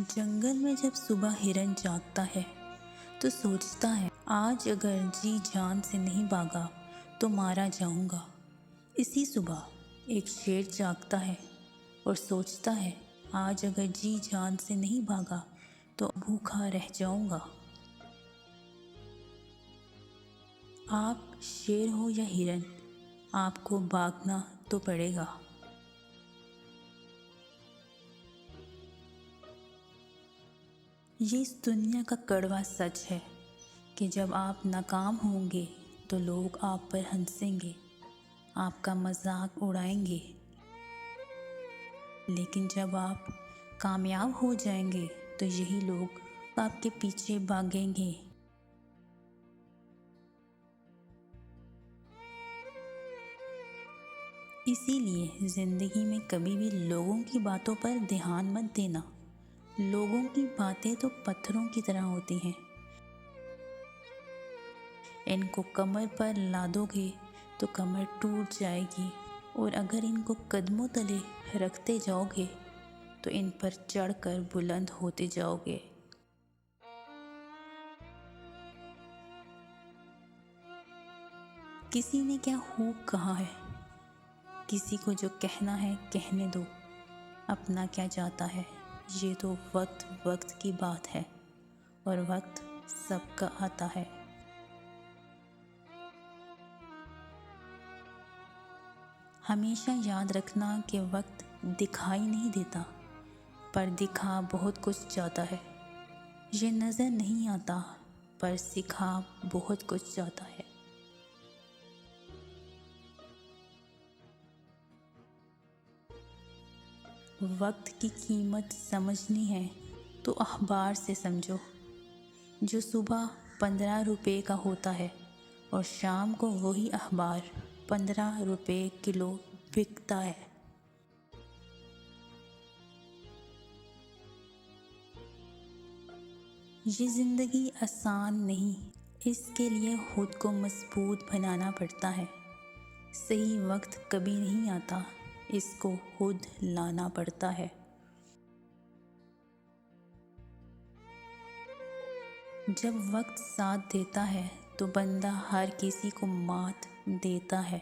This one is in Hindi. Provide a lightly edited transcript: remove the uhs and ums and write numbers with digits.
जंगल में जब सुबह हिरन जागता है तो सोचता है, आज अगर जी जान से नहीं भागा तो मारा जाऊंगा। इसी सुबह एक शेर जागता है और सोचता है, आज अगर जी जान से नहीं भागा तो भूखा रह जाऊंगा। आप शेर हो या हिरन, आपको भागना तो पड़ेगा। ये इस दुनिया का कड़वा सच है कि जब आप नाकाम होंगे तो लोग आप पर हंसेंगे, आपका मजाक उड़ाएंगे। लेकिन जब आप कामयाब हो जाएंगे तो यही लोग आपके पीछे भागेंगे। इसीलिए ज़िंदगी में कभी भी लोगों की बातों पर ध्यान मत देना। लोगों की बातें तो पत्थरों की तरह होती हैं। इनको कमर पर लादोगे तो कमर टूट जाएगी, और अगर इनको कदमों तले रखते जाओगे तो इन पर चढ़कर बुलंद होते जाओगे। किसी ने क्या खूब कहा है, किसी को जो कहना है कहने दो, अपना क्या जाता है। ये तो वक्त वक्त की बात है और वक्त सबका आता है। हमेशा याद रखना कि वक्त दिखाई नहीं देता, पर दिखा बहुत कुछ जाता है। ये नज़र नहीं आता, पर सिखा बहुत कुछ जाता है। वक्त की कीमत समझनी है तो अखबार से समझो, जो सुबह 15 रुपये का होता है और शाम को वही अखबार 15 रुपये किलो बिकता है। ये ज़िंदगी आसान नहीं, इसके लिए खुद को मजबूत बनाना पड़ता है। सही वक्त कभी नहीं आता, इसको खुद लाना पड़ता है। जब वक्त साथ देता है तो बंदा हर किसी को मात देता है।